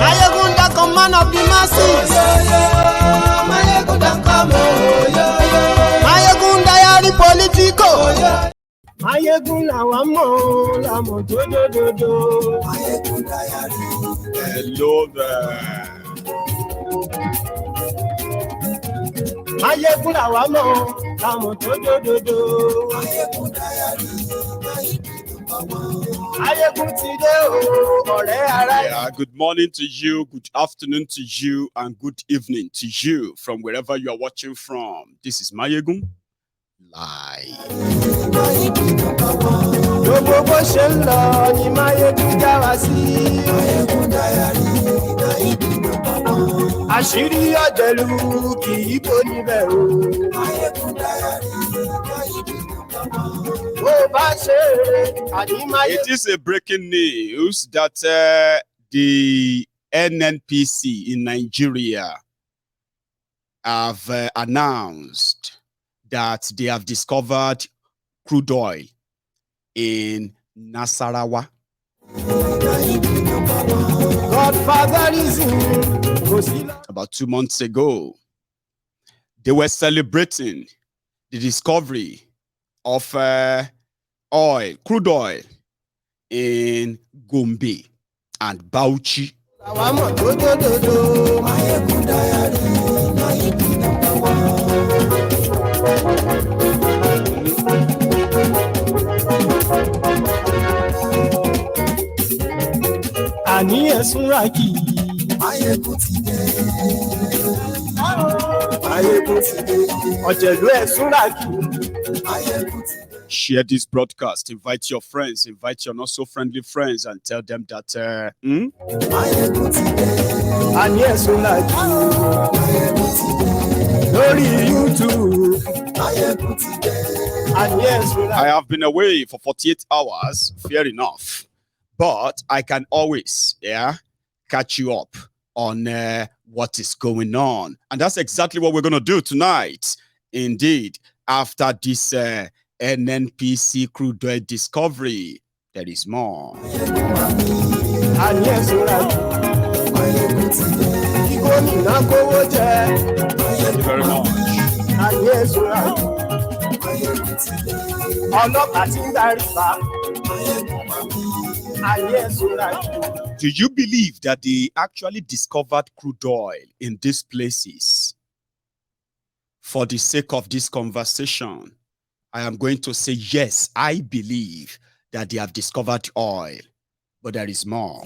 Mayegunda, command of the masses. Mayegunda, come Mayegunda, yari politico. Mayegunda, wamo, lamo, do. Mayegunda, yari. Hello there. Mayegunda, wamo, lamo, do. Mayegunda, yari. Yeah, good morning to you, good afternoon to you, and good evening to you from wherever you are watching from. This is Mayegun Live. It is a breaking news that the NNPC in Nigeria have announced that they have discovered crude oil in Nasarawa. About 2 months ago, they were celebrating the discovery of crude oil in Gombe and Bauchi. Share this broadcast, invite your friends, invite your not so friendly friends, and tell them that I have been away for 48 hours, fair enough, but I can always catch you up on what is going on. And that's exactly what we're going to do tonight. Indeed, after this NNPC crude oil discovery, there is more. Thank you very much. Do you believe that they actually discovered crude oil in these places? For the sake of this conversation, I am going to say yes, I believe that they have discovered oil, but there is more.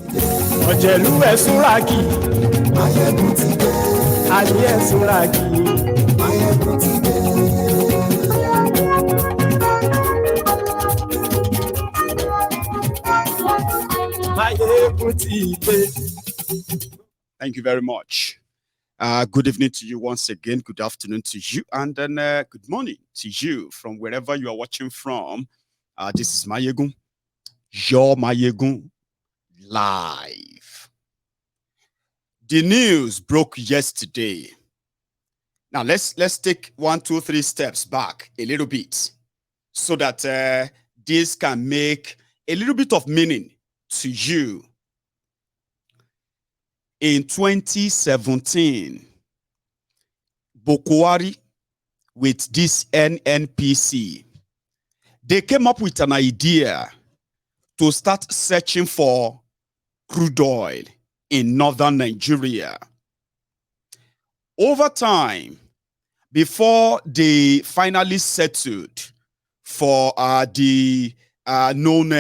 Thank you very much. Good evening to you once again. Good afternoon to you. And then good morning to you from wherever you are watching from. This is Mayegun, your Mayegun Live. The news broke yesterday. Now let's take 1, 2, 3 steps back a little bit so that this can make a little bit of meaning to you. In 2017, Bokwari with this NNPC, they came up with an idea to start searching for crude oil in northern Nigeria. Over time, before they finally settled for the known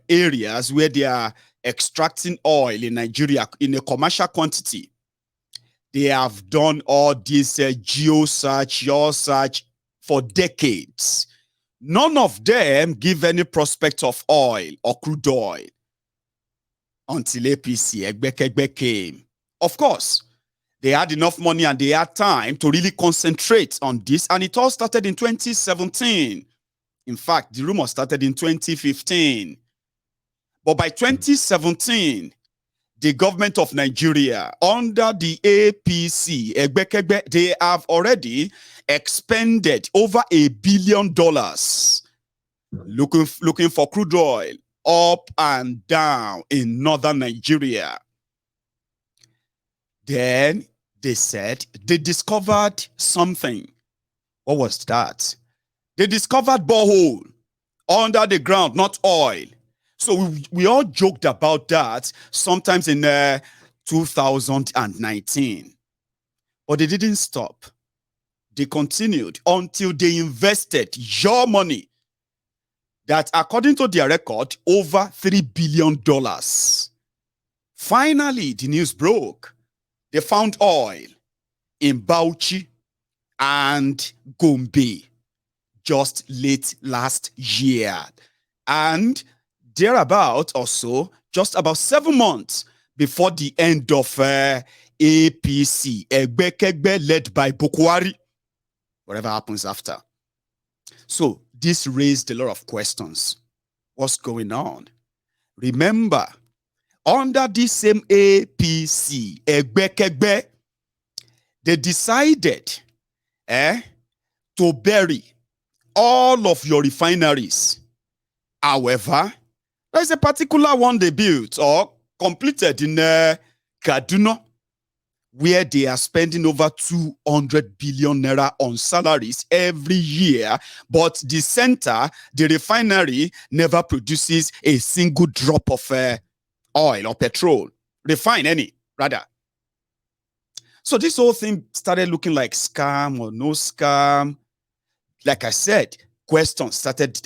areas where they are extracting oil in Nigeria in a commercial quantity, they have done all this geo search for decades. None of them give any prospect of oil or crude oil until APC Egbekegbe came. Of course, they had enough money and they had time to really concentrate on this, and it all started in 2017. In fact, the rumor started in 2015. But by 2017, the government of Nigeria, under the APC, they have already expended over $1 billion looking for crude oil up and down in northern Nigeria. Then they said they discovered something. What was that? They discovered borehole under the ground, not oil. So we all joked about that sometimes in 2019. But they didn't stop. They continued until they invested your money that, according to their record, over $3 billion. Finally, the news broke. They found oil in Bauchi and Gombe just late last year. And thereabout also, just about 7 months before the end of APC, Egbekegbe led by Bukwari, whatever happens after. So this raised a lot of questions. What's going on? Remember, under this same APC, Egbekegbe, they decided to bury all of your refineries. However, there's a particular one they built or completed in Kaduna, where they are spending over 200 billion naira on salaries every year, but the center, the refinery, never produces a single drop of oil or petrol. Refine any, rather. So this whole thing started looking like scam or no scam. Like I said, questions started,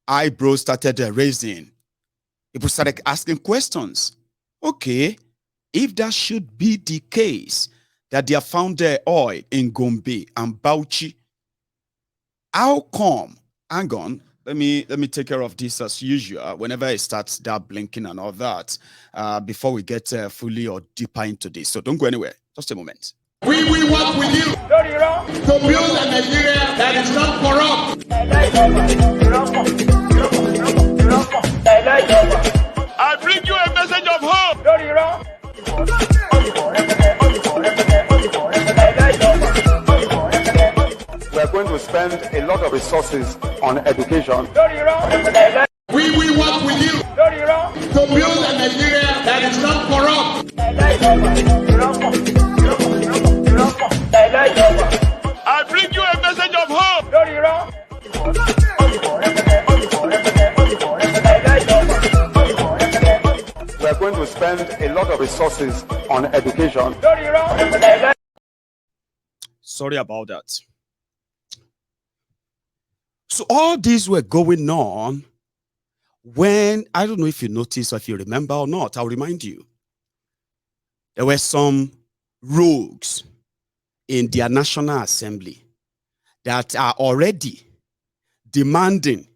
eyebrows started raising. People started asking questions. Okay, if that should be the case, that they have found oil in Gombe and Bauchi, how come? Hang on, let me take care of this as usual. Whenever it starts that blinking and all that, before we get fully or deeper into this. So don't go anywhere. Just a moment. We will work with you to build a Nigeria that is not corrupt. I bring you a message of hope. We are going to spend a lot of resources on education. We will work with you to build a Nigeria that is not corrupt. I bring you a message of hope. We are going to spend a lot of resources on education. Sorry about that. So all these were going on when, I don't know if you noticed or if you remember or not, I'll remind you. There were some rogues in their National Assembly that are already demanding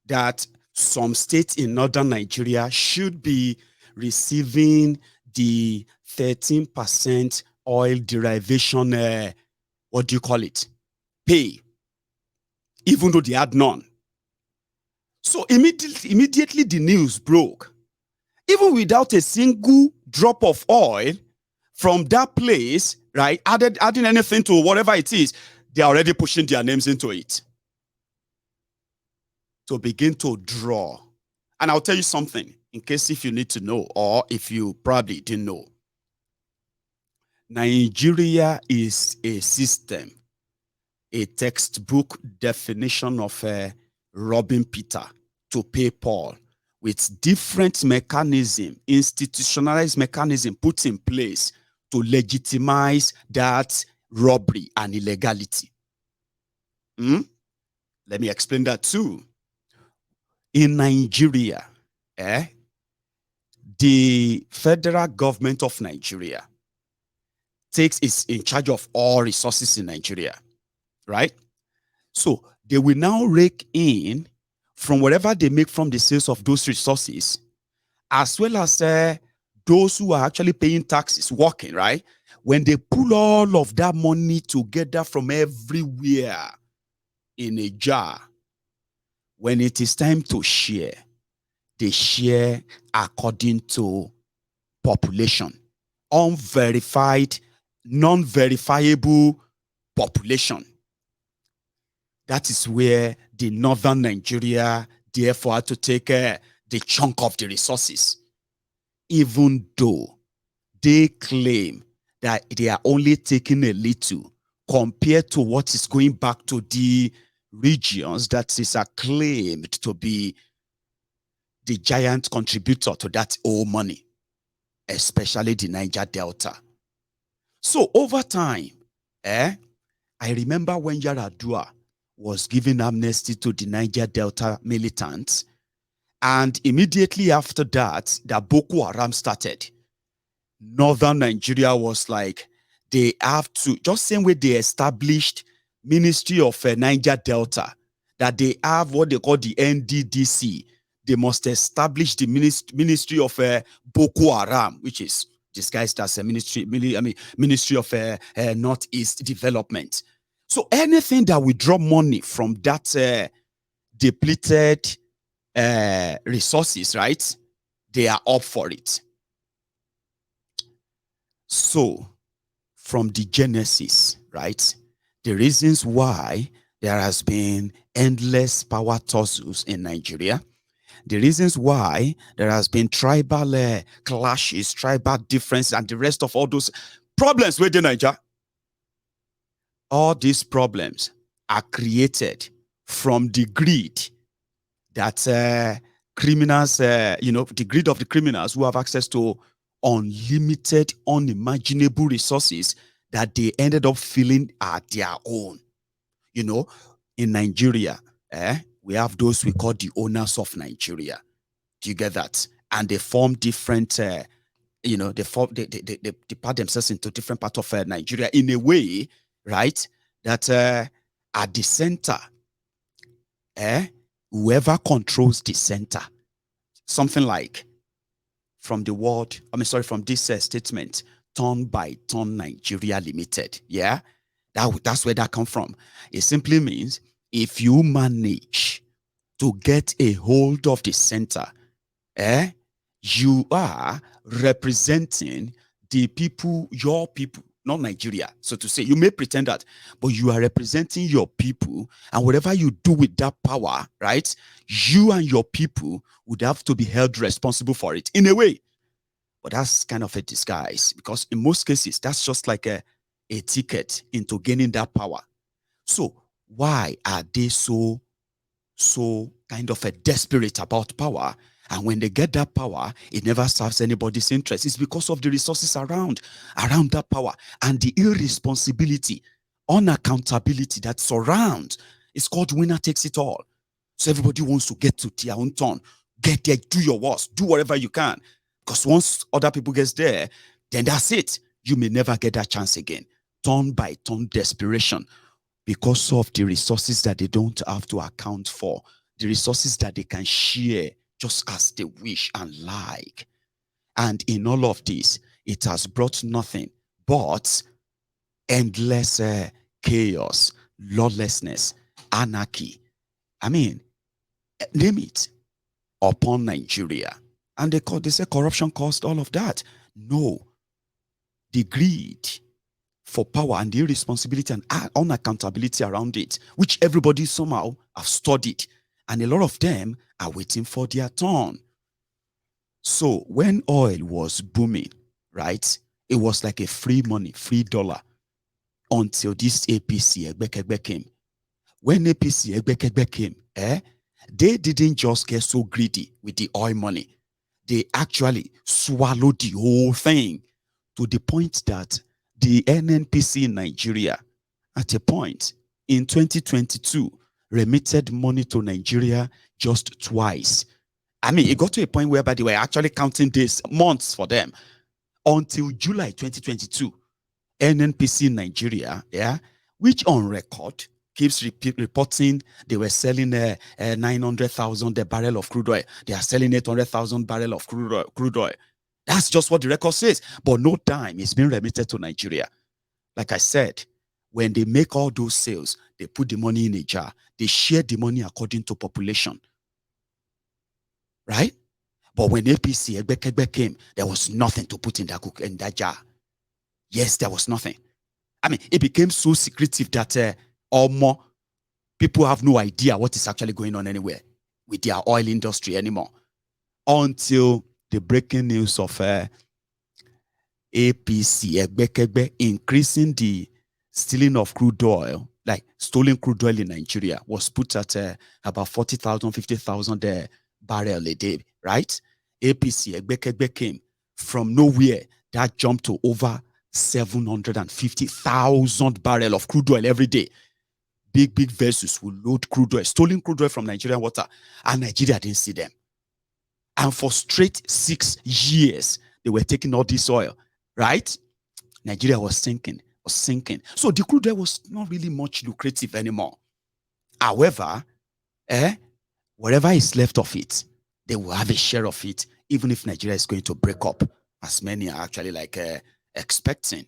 that some states in northern Nigeria should be receiving the 13% oil derivation, pay, even though they had none. So immediately the news broke. Even without a single drop of oil from that place, right, adding anything to whatever it is, they're already pushing their names into it to begin to draw. And I'll tell you something, in case if you need to know, or if you probably didn't know. Nigeria is a system, a textbook definition of robbing Peter to pay Paul, with different mechanism, institutionalized mechanism put in place to legitimize that robbery and illegality. Let me explain that too. In Nigeria, the federal government of Nigeria is in charge of all resources in Nigeria, right? So they will now rake in from whatever they make from the sales of those resources, as well as those who are actually paying taxes, working, right? When they pull all of that money together from everywhere in a jar, when it is time to share, they share according to population, unverified, non-verifiable population. That is where the northern Nigeria therefore had to take the chunk of the resources, even though they claim that they are only taking a little compared to what is going back to the regions that is acclaimed to be the giant contributor to that old money, especially the Niger Delta. So over time, I remember when Yaradua was giving amnesty to the Niger Delta militants, and immediately after that, the Boko Haram started. Northern Nigeria was like, they have to, just same way they established Ministry of Niger Delta, that they have what they call the NDDC. They must establish the Ministry of Boko Haram, which is disguised as a Ministry of Northeast Development. So anything that we draw money from that depleted resources, right? They are up for it. So, from the genesis, right, the reasons why there has been endless power tussles in Nigeria, the reasons why there has been tribal clashes, tribal differences, and the rest of all those problems within Nigeria, all these problems are created from the greed that criminals, the greed of the criminals who have access to unlimited, unimaginable resources that they ended up feeling are their own. In Nigeria, we have those we call the owners of Nigeria. Do you get that? And they form different, they part themselves into different parts of Nigeria in a way, right? That at the center, whoever controls the center, something like from this statement, Turn by Turn Nigeria Limited. Yeah, that's where that comes from. It simply means if you manage to get a hold of the center, you are representing the people, your people, not Nigeria. So to say, you may pretend that, but you are representing your people, and whatever you do with that power, right, you and your people would have to be held responsible for it in a way. But that's kind of a disguise, because in most cases, that's just like a ticket into gaining that power. So why are they so kind of a desperate about power? And when they get that power, it never serves anybody's interest. It's because of the resources around that power and the irresponsibility, unaccountability that surrounds. It's called winner takes it all. So everybody wants to get to their own turn. Get there, do your worst, do whatever you can. Because once other people get there, then that's it. You may never get that chance again. Turn by turn desperation, because of the resources that they don't have to account for, the resources that they can share just as they wish and like. And in all of this, it has brought nothing but endless chaos, lawlessness, anarchy. I mean, name it, upon Nigeria. And they say corruption caused all of that. No. The greed for power and the irresponsibility and unaccountability around it, which everybody somehow have studied. And a lot of them are waiting for their turn. So when oil was booming, right, it was like a free money, free dollar, until this APC Egbekegbe came. When APC Egbekegbe came, they didn't just get so greedy with the oil money. They actually swallowed the whole thing, to the point that the NNPC in Nigeria, at a point in 2022, remitted money to Nigeria just twice. I mean, it got to a point whereby they were actually counting days, months for them. Until July 2022, NNPC in Nigeria, which on record keeps reporting they were selling 900,000 barrel of crude oil. They are selling 800,000 barrel of crude oil. That's just what the record says. But no time is being remitted to Nigeria. Like I said, when they make all those sales, they put the money in a jar. They share the money according to population. Right? But when APC Egbekegbe came, there was nothing to put in that jar. Yes, there was nothing. I mean, it became so secretive that or more people have no idea what is actually going on anywhere. with their oil industry anymore until the breaking news of APC, Egbekegbe, increasing the stealing of crude oil, like stolen crude oil in Nigeria, was put at about 40,000, 50,000 barrel a day, right? APC, Egbekegbe came from nowhere. That jumped to over 750,000 barrel of crude oil every day. Big vessels will load crude oil, stolen crude oil from Nigerian water, and Nigeria didn't see them. And for straight 6 years, they were taking all this oil, right? Nigeria was sinking. So the crude oil was not really much lucrative anymore. However, whatever is left of it, they will have a share of it, even if Nigeria is going to break up, as many are actually expecting.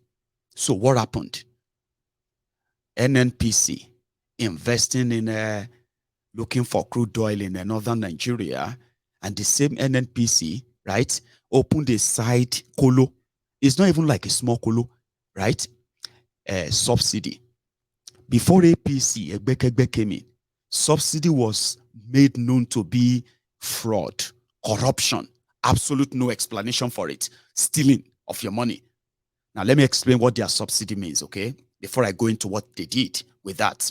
So what happened? NNPC investing in looking for crude oil in northern Nigeria, and the same NNPC, right, opened a side colo. It's not even like a small colo, right? Subsidy. Before APC, Egbekegbe came in, Subsidy was made known to be fraud, corruption, absolute no explanation for it, stealing of your money. Now, let me explain what their subsidy means, okay? Before I go into what they did with that.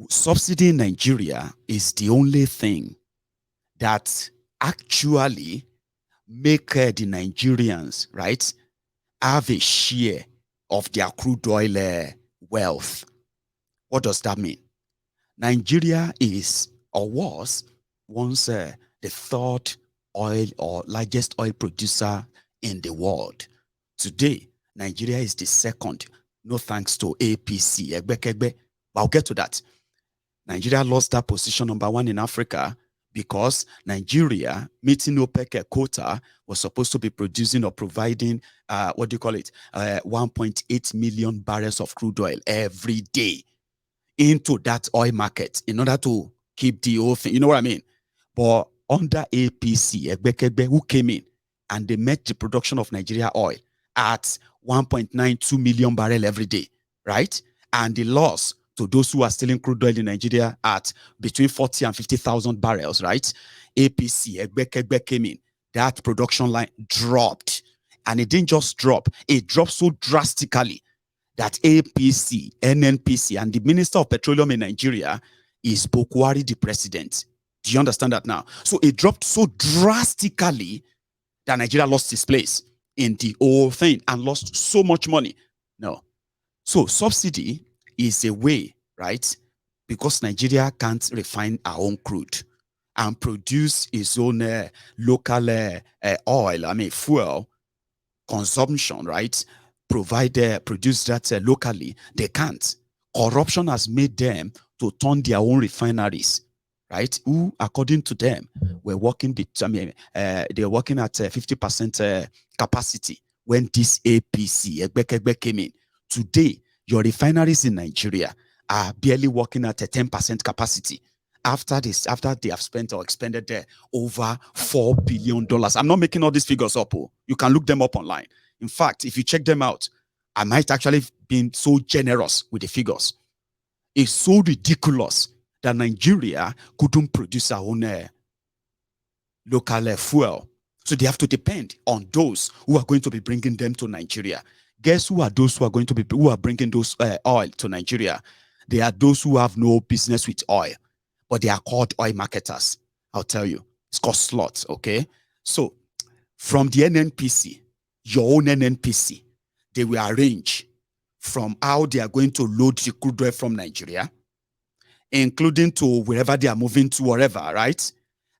Subsidy in Nigeria is the only thing that actually make the Nigerians, right, have a share of their crude oil wealth. What does that mean? Nigeria is or was once the third oil or largest oil producer in the world. Today, Nigeria is the second, no thanks to APC, Egbekegbe. But I'll get to that. Nigeria lost that position #1 in Africa because Nigeria, meeting OPEC quota, was supposed to be producing or providing, 1.8 million barrels of crude oil every day into that oil market in order to keep the whole thing. You know what I mean? But under APC, Egbekegbe, who came in and they met the production of Nigeria oil at 1.92 million barrel every day, right? And the loss to those who are stealing crude oil in Nigeria at between 40 and 50,000 barrels, right? APC, Egbekegbe came in. That production line dropped. And it didn't just drop. It dropped so drastically that APC, NNPC, and the Minister of Petroleum in Nigeria is Bokwari, the president. Do you understand that now? So it dropped so drastically that Nigeria lost its place in the whole thing and lost so much money. No. So subsidy is a way, right? Because Nigeria can't refine our own crude and produce its own local oil, fuel consumption, right? Produce that locally. They can't. Corruption has made them to turn their own refineries, right? Who, according to them, were working. They're working at 50% capacity when this APC Egbekegbe came in. Today, your refineries in Nigeria are barely working at a 10% capacity. After they have spent or expended over $4 billion. I'm not making all these figures up. You can look them up online. In fact, if you check them out, I might actually have been so generous with the figures. It's so ridiculous that Nigeria couldn't produce our own local fuel. So they have to depend on those who are going to be bringing them to Nigeria. Guess who are those who are bringing those oil to Nigeria? They are those who have no business with oil, but they are called oil marketers. I'll tell you. It's called slots, okay? So from the NNPC, your own NNPC, they will arrange from how they are going to load the crude oil from Nigeria, including to wherever they are moving to, wherever, right?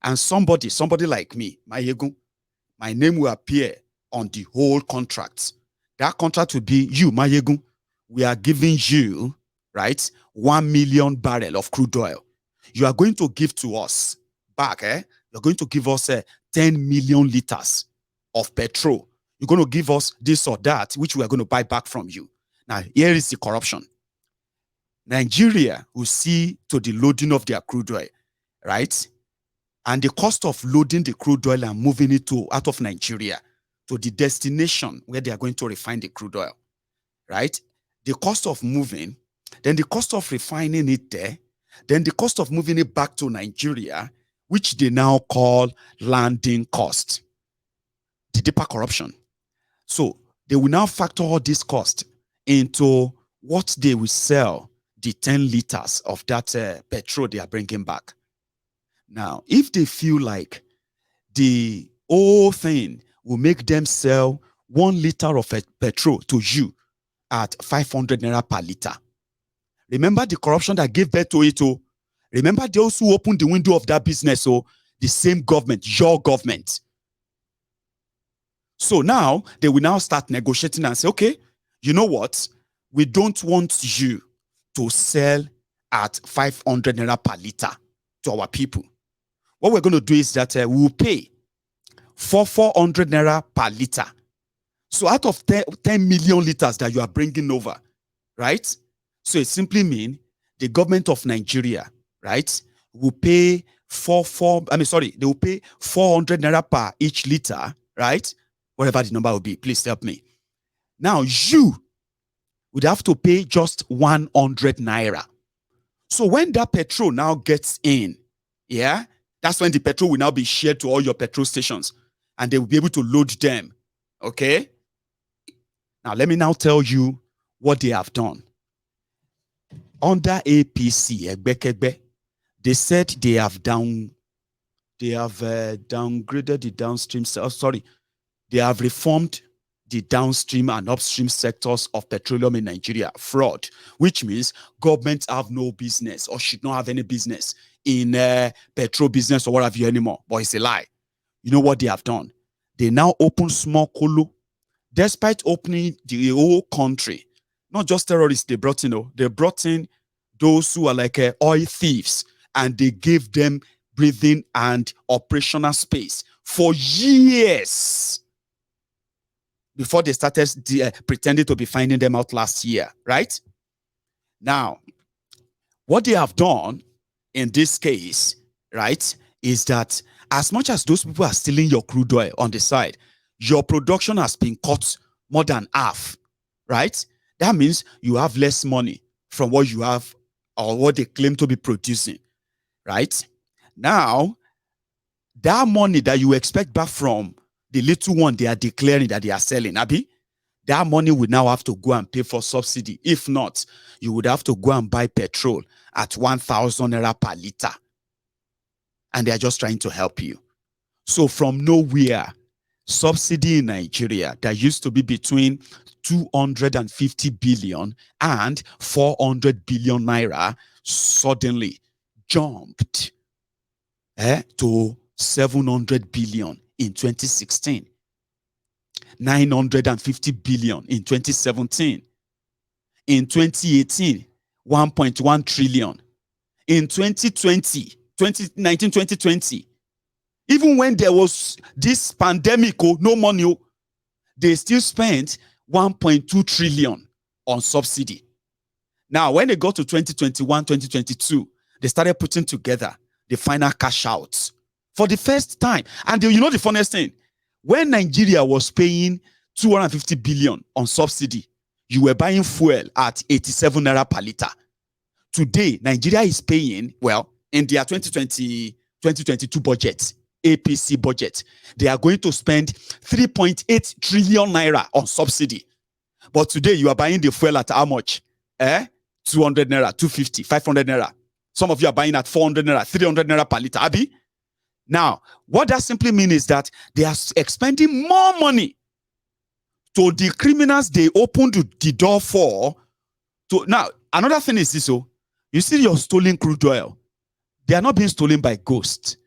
And somebody like me, my name will appear on the whole contract. That contract will be you, Mayegun. We are giving you, right, 1 million barrel of crude oil. You are going to give to us back, You're going to give us 10 million liters of petrol. You're going to give us this or that, which we are going to buy back from you. Now, here is the corruption. Nigeria will see to the loading of their crude oil, right? And the cost of loading the crude oil and moving it out of Nigeria to the destination where they are going to refine the crude oil, right? The cost of moving, then the cost of refining it there, Then the cost of moving it back to Nigeria, which they now call landing cost, the deeper corruption. So they will now factor all this cost into what they will sell the 10 liters of that petrol they are bringing back. Now, if they feel like the whole thing will make them sell 1 liter of petrol to you at 500 naira per liter, remember the corruption that gave birth to it. Oh, remember those who opened the window of that business. Oh, the same government, your government. So now they will now start negotiating and say, okay, you know what? We don't want you to sell at 500 naira per liter to our people. What we're going to do is that we will pay for 400 naira per liter. So out of 10 million liters that you are bringing over, right? So it simply means the government of Nigeria, right, will pay they will pay 400 naira per each liter, right? Whatever the number will be, please help me. Now you would have to pay just 100 naira. So when that petrol now gets in, yeah, that's when the petrol will now be shared to all your petrol stations and they will be able to load them. Okay? Now let me now tell you what they have done. Under APC, they said they have downgraded the downstream. They have reformed the downstream and upstream sectors of petroleum in Nigeria. Fraud, which means governments have no business or should not have any business in petrol business or what have you anymore. But it's a lie. You know what they have done? They now open small kolo. Despite opening the whole country, not just terrorists they brought in, they brought in those who are like oil thieves, and they gave them breathing and operational space for years before they started pretending to be finding them out last year, right? Now, what they have done in this case, right, is that as much as those people are stealing your crude oil on the side, your production has been cut more than half, right? That means you have less money from what you have or what they claim to be producing, right? Now, that money that you expect back from the little one they are declaring that they are selling, Abi, that money will now have to go and pay for subsidy. If not, you would have to go and buy petrol at 1,000 naira per liter. And they are just trying to help you. So from nowhere, subsidy in Nigeria that used to be between 250 billion and 400 billion naira suddenly jumped to 700 billion in 2016, 950 billion in 2017, in 2018, 1.1 trillion, in 2020, even when there was this pandemic, no money, they still spent 1.2 trillion on subsidy. Now, when they got to 2021, 2022, they started putting together the final cash outs for the first time. And you know the funniest thing, when Nigeria was paying 250 billion on subsidy, you were buying fuel at 87 naira per liter. Today, Nigeria is paying, well, in their 2022 budget, APC budget, they are going to spend 3.8 trillion naira on subsidy. But today, you are buying the fuel at how much? 200 naira, 250, 500 naira. Some of you are buying at 400 naira, 300 naira per liter. Abi? Now, what that simply means is that they are expending more money to the criminals they opened the door for. Now, another thing is this, you see your stolen crude oil. They are not being stolen by ghosts.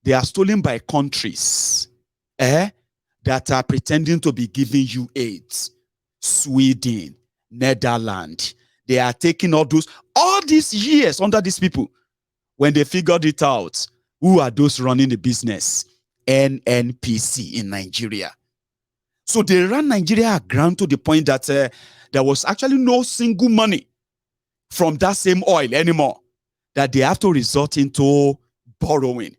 They are stolen by countries that are pretending to be giving you aid. Sweden, Netherlands. They are taking all these years under these people. When they figured it out, who are those running the business? NNPC in Nigeria. So they ran Nigeria aground to the point that there was actually no single money from that same oil anymore, that they have to resort into borrowing.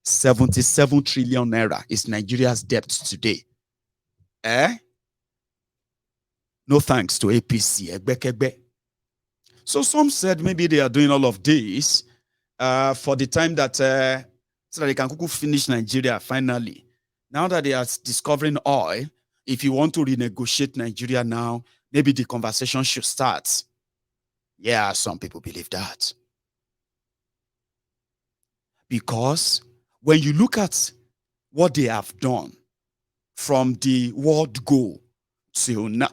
77 trillion naira is Nigeria's debt today. No thanks to APC. So some said maybe they are doing all of this for the time that so that they can finish Nigeria finally. Now that they are discovering oil, if you want to renegotiate Nigeria now, maybe the conversation should start. Yeah, some people believe that. Because when you look at what they have done from the world go till now,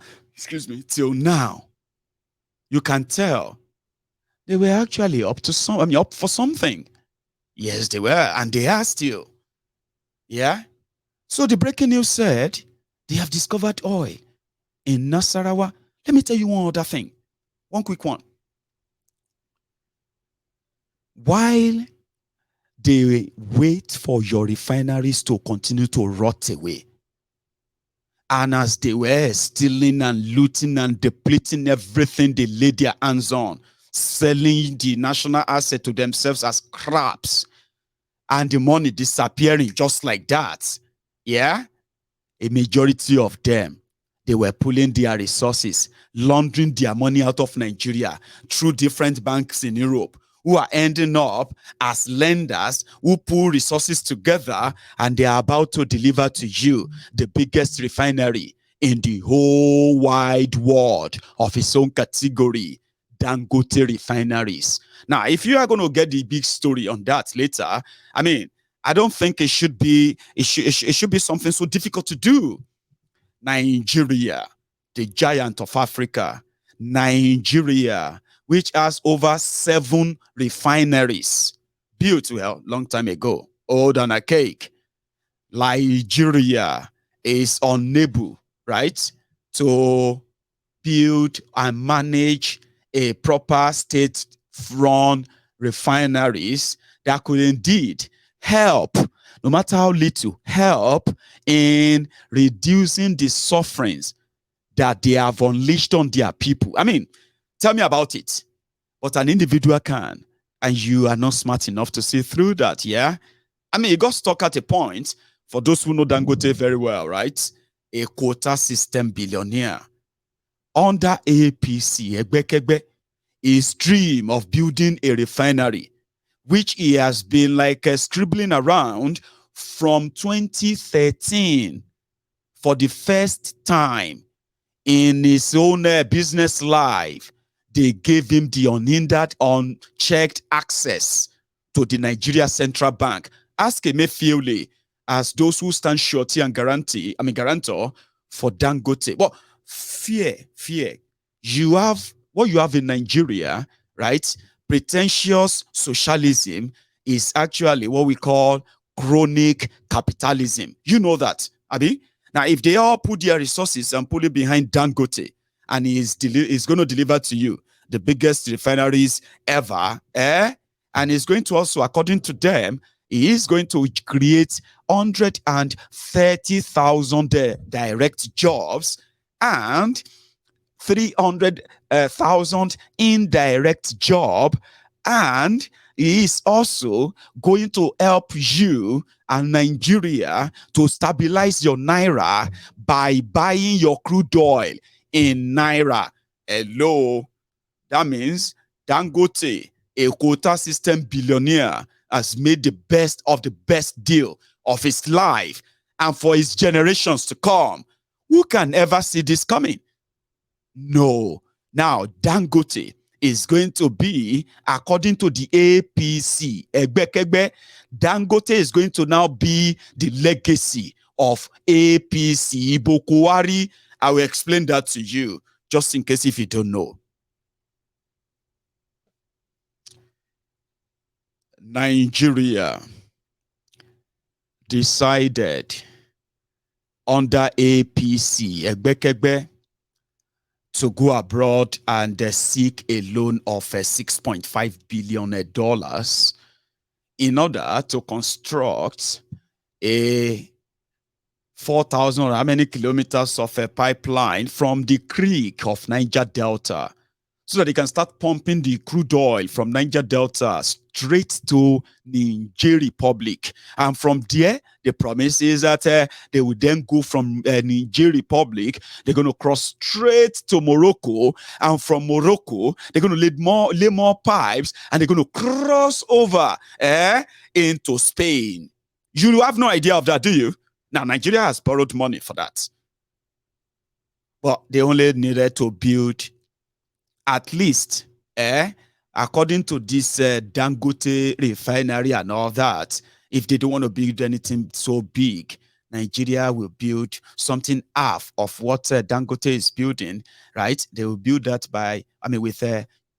till now, you can tell they were actually up for something. Yes, they were, and they are still. Yeah. So the breaking news said they have discovered oil in Nasarawa. Let me tell you one other thing. One quick one. While they wait for your refineries to continue to rot away, and as they were stealing and looting and depleting everything they laid their hands on, selling the national asset to themselves as scraps, and the money disappearing just like that, yeah, a majority of them, they were pulling their resources, laundering their money out of Nigeria through different banks in Europe, who are ending up as lenders who pull resources together, and they are about to deliver to you the biggest refinery in the whole wide world of its own category, Dangote refineries. Now, if you are going to get the big story on that later, I mean, I don't think it should be something so difficult to do. Nigeria, the giant of Africa, Nigeria, which has over 7 refineries built, well, long time ago, old than a cake. Nigeria is unable, right, to build and manage a proper state-run refineries that could indeed help, no matter how little, help in reducing the sufferings that they have unleashed on their people. I mean, tell me about it. But an individual can, and you are not smart enough to see through that, yeah? I mean, it got stuck at a point, for those who know Dangote very well, right? A quota system billionaire. Under APC, Egbekegbe, his dream of building a refinery, which he has been like scribbling around from 2013 for the first time in his own business life. They gave him the unhindered, unchecked access to the Nigeria Central Bank. Ask Emefiele as those who stand surety and guarantor for Dangote. But fear. You have what you have in Nigeria, right? Pretentious socialism is actually what we call chronic capitalism. You know that, Abi? Now, if they all put their resources and put it behind Dangote, and he's going to deliver to you the biggest refineries ever, and he's going to also, according to them, he is going to create 130,000 direct jobs and 300,000 indirect job, and he is also going to help you and Nigeria to stabilize your naira by buying your crude oil in naira. Hello, that means Dangote, a quota system billionaire, has made the best of the best deal of his life and for his generations to come. Who can ever see this coming? No. Now, Dangote is going to be, according to the APC, Dangote is going to now be the legacy of APC. Bokuwari, I will explain that to you, just in case if you don't know. Nigeria decided under APC, to go abroad and seek a loan of $6.5 billion in order to construct a 4,000 or how many kilometers of a pipeline from the creek of Niger Delta so that they can start pumping the crude oil from Niger Delta straight to Niger Republic. And from there, the promise is that they will then go from Niger Republic, they're going to cross straight to Morocco. And from Morocco, they're going to lay more pipes, and they're going to cross over into Spain. You have no idea of that, do you? Now, Nigeria has borrowed money for that. But they only needed to build at least, according to this Dangote refinery and all that, if they don't want to build anything so big, Nigeria will build something half of what Dangote is building, right? They will build that with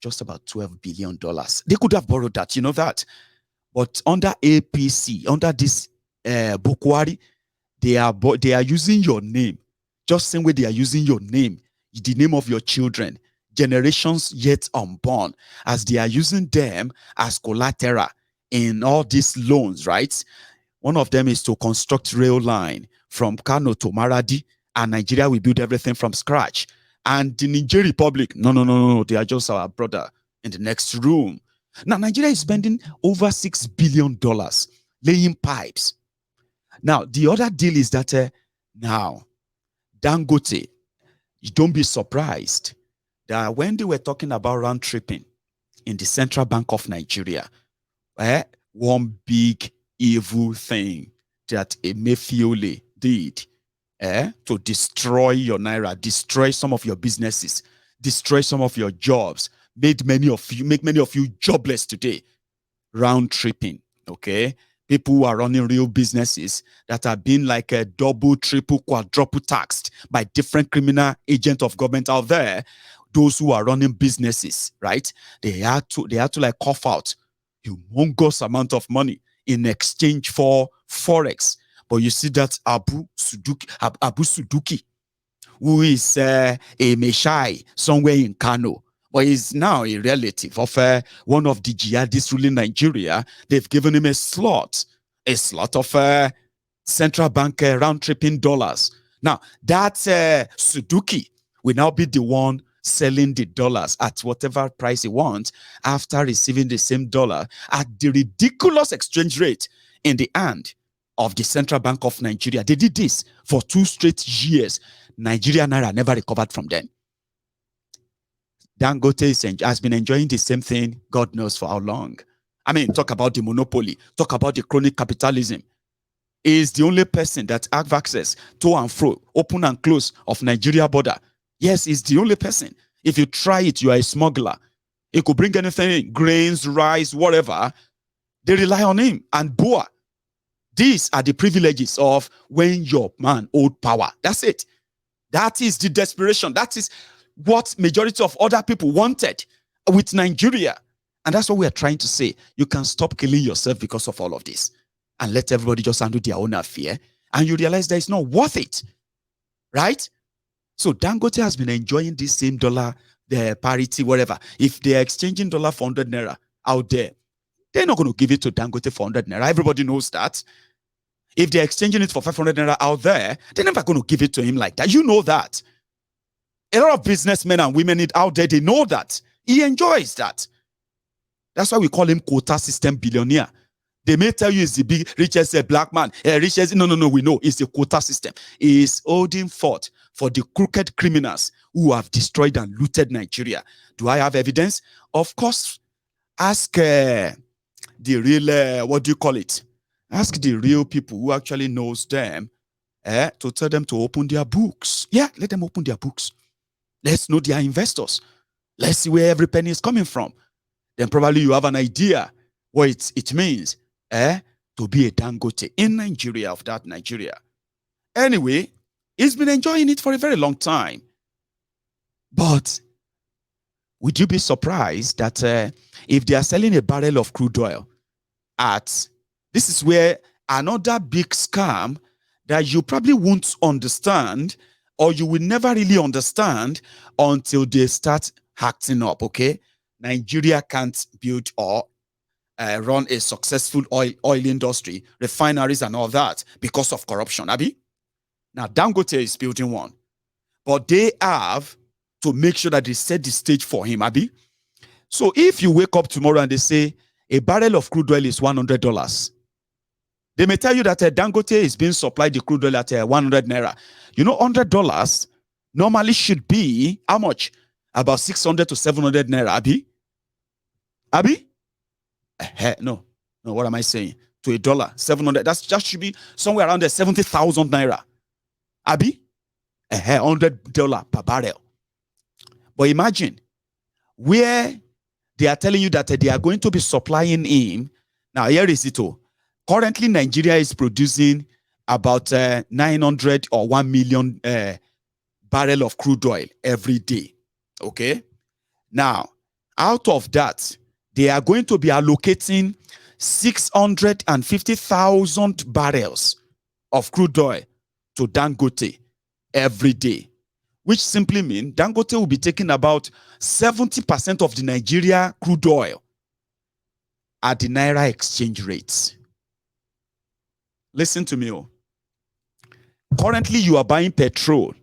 just about $12 billion. They could have borrowed that, you know that. But under APC, under this Bukwari, they are using your name, just same way they are using your name, the name of your children, generations yet unborn, as they are using them as collateral in all these loans, right? One of them is to construct rail line from Kano to Maradi, and Nigeria will build everything from scratch. And the Niger Republic, no, they are just our brother in the next room. Now, Nigeria is spending over $6 billion laying pipes. Now, the other deal is that now, Dangote, don't be surprised that when they were talking about round tripping in the Central Bank of Nigeria, one big evil thing that Emefiole did to destroy your naira, destroy some of your businesses, destroy some of your jobs, make many of you jobless today. Round tripping, okay? People who are running real businesses that are being like a double, triple, quadruple taxed by different criminal agents of government out there. Those who are running businesses, right? They had to like cough out humongous amount of money in exchange for forex. But you see that Abu Suduki, who is a Meshai somewhere in Kano, but he's now a relative of one of the jihadists ruling Nigeria. They've given him a slot of central bank round-tripping dollars. Now, that Suduki will now be the one selling the dollars at whatever price he wants after receiving the same dollar at the ridiculous exchange rate in the hand of the Central Bank of Nigeria. They did this for 2 straight years. Nigeria naira never recovered from them. Dangote has been enjoying the same thing, God knows for how long. I mean, talk about the monopoly, talk about the crony capitalism. He is the only person that have access to and fro, open and close of Nigeria border. Yes, he's the only person. If you try it, you are a smuggler. He could bring anything in, grains, rice, whatever. They rely on him and Boa. These are the privileges of when your man hold power. That's it. That is the desperation. That is what majority of other people wanted with Nigeria. And that's what we are trying to say. You can stop killing yourself because of all of this and let everybody just handle their own affair. And you realize that it's not worth it. Right? So Dangote has been enjoying this same dollar, the parity, whatever. If they're exchanging dollar for 100 naira out there, they're not going to give it to Dangote for 100 naira. Everybody knows that. If they're exchanging it for 500 naira out there, they're never going to give it to him like that. You know that. A lot of businessmen and women out there, they know that. He enjoys that. That's why we call him quota system billionaire. They may tell you he's the big, richest black man. Richest, no, we know it's the quota system. He is holding forth for the crooked criminals who have destroyed and looted Nigeria. Do I have evidence? Of course. Ask the real, what do you call it? Ask the real people who actually knows them to tell them to open their books. Yeah, let them open their books. Let's know their investors. Let's see where every penny is coming from. Then probably you have an idea what it means to be a Dangote in Nigeria, of that Nigeria. Anyway, he's been enjoying it for a very long time. But would you be surprised that if they are selling a barrel of crude oil this is where another big scam that you probably won't understand, or you will never really understand until they start acting up, okay? Nigeria can't build or run a successful oil industry, refineries and all that because of corruption, Abi. Now, Dangote is building one. But they have to make sure that they set the stage for him, Abi. So if you wake up tomorrow and they say a barrel of crude oil is $100, they may tell you that Dangote is being supplied the crude oil at 100 naira. You know, $100 normally should be how much? About 600 to 700 naira, Abi? Abi? No, what am I saying? To $1, 700. That should be somewhere around the 70,000 naira. Abi? $100 per barrel. But imagine where they are telling you that they are going to be supplying him. Now, here is it all. Currently, Nigeria is producing about 900 or 1 million barrel of crude oil every day. Okay? Now, out of that, they are going to be allocating 650,000 barrels of crude oil to Dangote every day, which simply means Dangote will be taking about 70% of the Nigeria crude oil at the Naira exchange rates. Listen to me. Currently, you are buying petrol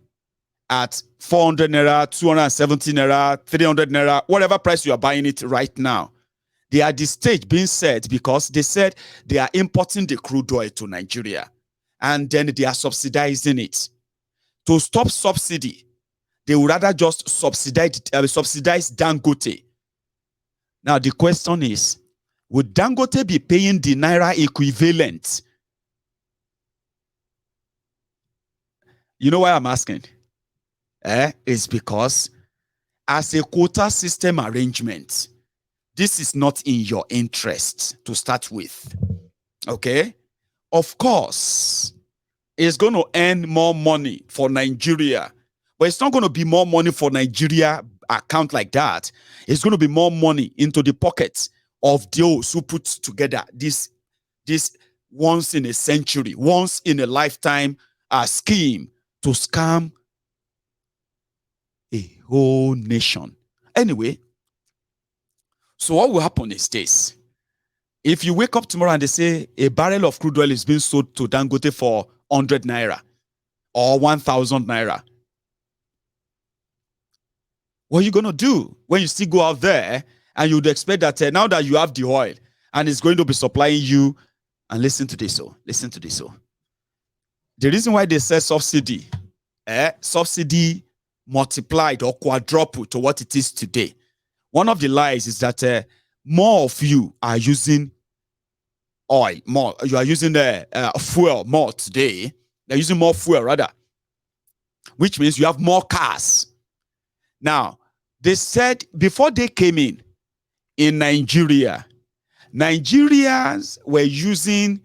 at 400 naira, 270 naira, 300 naira, whatever price you are buying it right now. They are the stage being set because they said they are importing the crude oil to Nigeria and then they are subsidizing it. To stop subsidy, they would rather just subsidize Dangote. Now, the question is, would Dangote be paying the Naira equivalent? You know why I'm asking? It's because as a quota system arrangement, this is not in your interest to start with. Okay? Of course, it's going to earn more money for Nigeria, but it's not going to be more money for Nigeria account like that. It's going to be more money into the pockets of those who put together this once in a century, once in a lifetime scheme to scam a whole nation. Anyway, so what will happen is this. If you wake up tomorrow and they say a barrel of crude oil is being sold to Dangote for 100 naira or 1,000 naira, what are you going to do when you still go out there and you'd expect that now that you have the oil and it's going to be supplying you, and listen to this. The reason why they say subsidy, subsidy multiplied or quadrupled to what it is today. One of the lies is that more of you are using oil more. You are using fuel more today. They're using more fuel rather, which means you have more cars. Now, they said before they came in Nigeria, Nigerians were using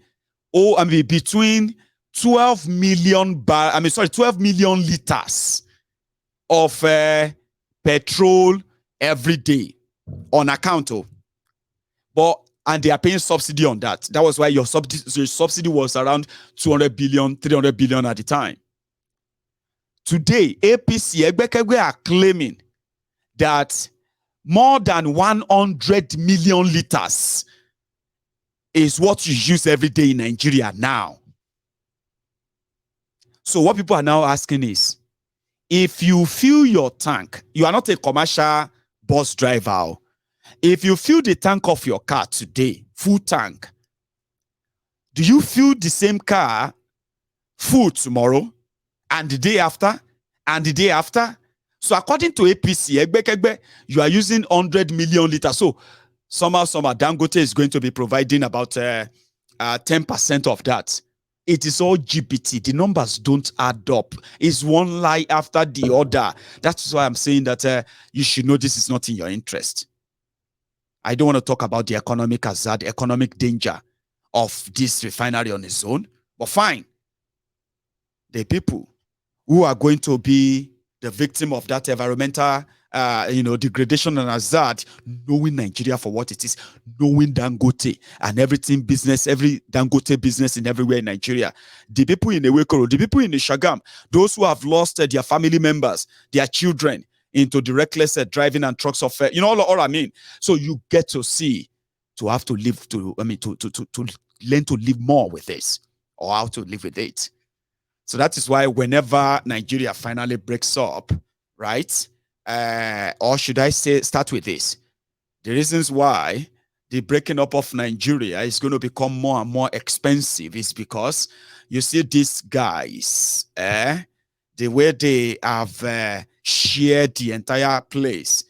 between 12 million liters of petrol every day on account of, and they are paying subsidy on that. That was why your subsidy was around 200 billion, 300 billion at the time. Today, APC Egbekegbe are claiming that more than 100 million liters is what you use every day in Nigeria now. So what people are now asking is, if you fill your tank, you are not a commercial bus driver. If you fill the tank of your car today, full tank, do you fill the same car full tomorrow and the day after and the day after? So according to APC, you are using 100 million liters. So somehow Dangote is going to be providing about 10% of that. It is all GPT. The numbers don't add up. It's one lie after the other. That's why I'm saying that you should know this is not in your interest. I don't want to talk about the economic hazard, economic danger of this refinery on its own. But fine. The people who are going to be the victim of that environmental degradation and hazard, knowing Nigeria for what it is, knowing Dangote and everything business, every Dangote business in everywhere in Nigeria. The people in Ewekoro, the people in Shagam, those who have lost their family members, their children into the reckless driving and trucks of, all I mean. So you get to see, to have to live, to learn to live more with this, or how to live with it. So that is why whenever Nigeria finally breaks up, right, or should I say, start with this? The reasons why the breaking up of Nigeria is going to become more and more expensive is because you see these guys, the way they have shared the entire place,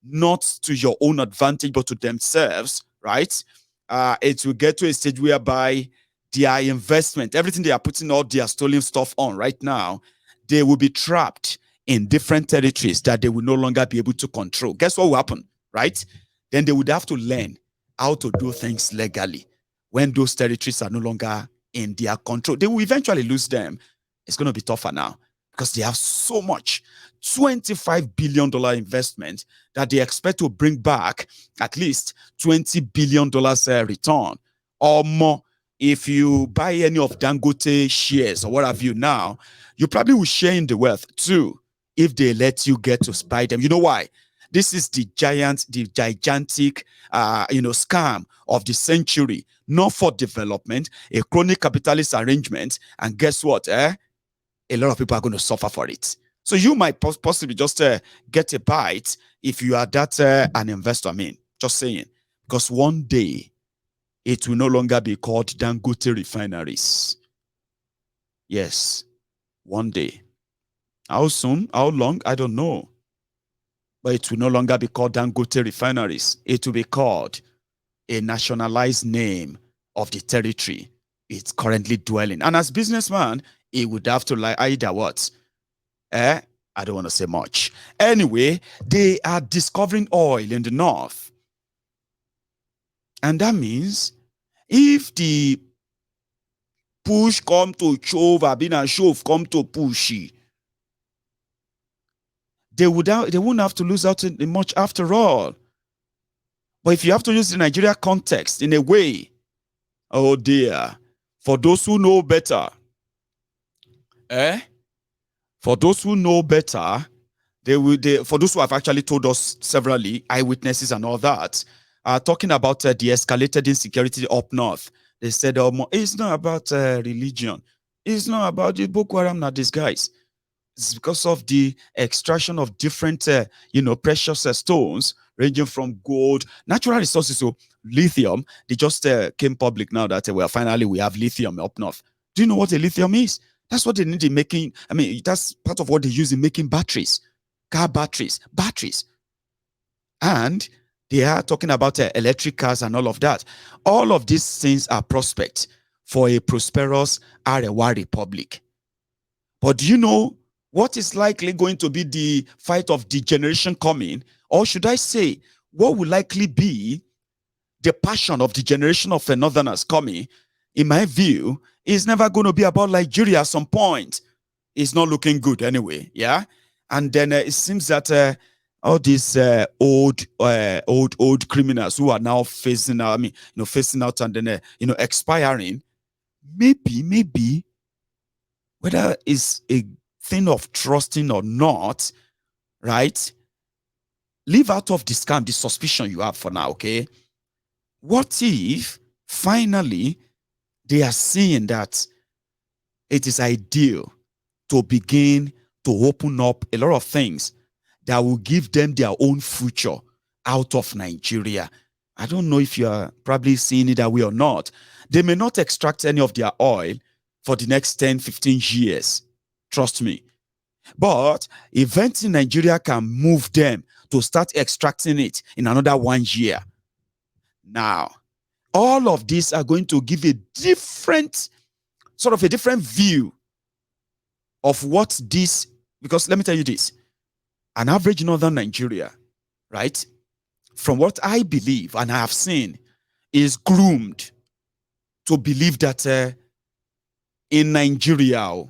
not to your own advantage, but to themselves, right? It will get to a stage whereby their investment, everything they are putting all their stolen stuff on right now, they will be trapped in different territories that they will no longer be able to control. Guess what will happen, right? Then they would have to learn how to do things legally when those territories are no longer in their control. They will eventually lose them. It's going to be tougher now because they have so much $25 billion investment that they expect to bring back at least $20 billion return or more. If you buy any of Dangote shares or what have you now, you probably will share in the wealth too if they let you get to buy them. You know why? This is the gigantic, scam of the century, not for development, a chronic capitalist arrangement. And guess what? A lot of people are going to suffer for it. So you might possibly just get a bite if you are that an investor. I mean, just saying, because one day it will no longer be called Dangote refineries. Yes, one day. How soon? How long? I don't know. But it will no longer be called Dangote refineries. It will be called a nationalized name of the territory it's currently dwelling. And as businessman, he would have to like either what? I don't want to say much. Anyway, they are discovering oil in the north. And that means if the push come to shove, Abin and shove come to pushy, they wouldn't have to lose out in much after all. But if you have to use the Nigeria context in a way, oh dear, for those who know better, for those who know better, for those who have actually told us severally, eyewitnesses and all that, talking about the escalated insecurity up north. They said, it's not about religion. It's not about the Boko Haram, not these guys. It's because of the extraction of different, precious stones, ranging from gold, natural resources, so lithium. They just came public now that, finally we have lithium up north. Do you know what a lithium is? That's what they need in making, that's part of what they use in making batteries, car batteries. And they are talking about electric cars and all of that. All of these things are prospects for a prosperous Arewa republic. But do you know what is likely going to be the fight of degeneration coming? Or should I say, what will likely be the passion of the generation of northerners coming? In my view, is never going to be about Nigeria at some point. It's not looking good anyway, yeah? And then it seems that all these old criminals who are now facing out and then expiring, maybe whether it's a thing of trusting or not, right? Leave out of the scam the suspicion you have for now, okay? What if finally they are seeing that it is ideal to begin to open up a lot of things that will give them their own future out of Nigeria? I don't know if you are probably seeing it that way or not. They may not extract any of their oil for the next 10, 15 years. Trust me. But events in Nigeria can move them to start extracting it in another 1 year. Now, all of these are going to give a different view of what this, because let me tell you this, an average northern Nigeria, right, from what I believe and I have seen, is groomed to believe that in Nigeria,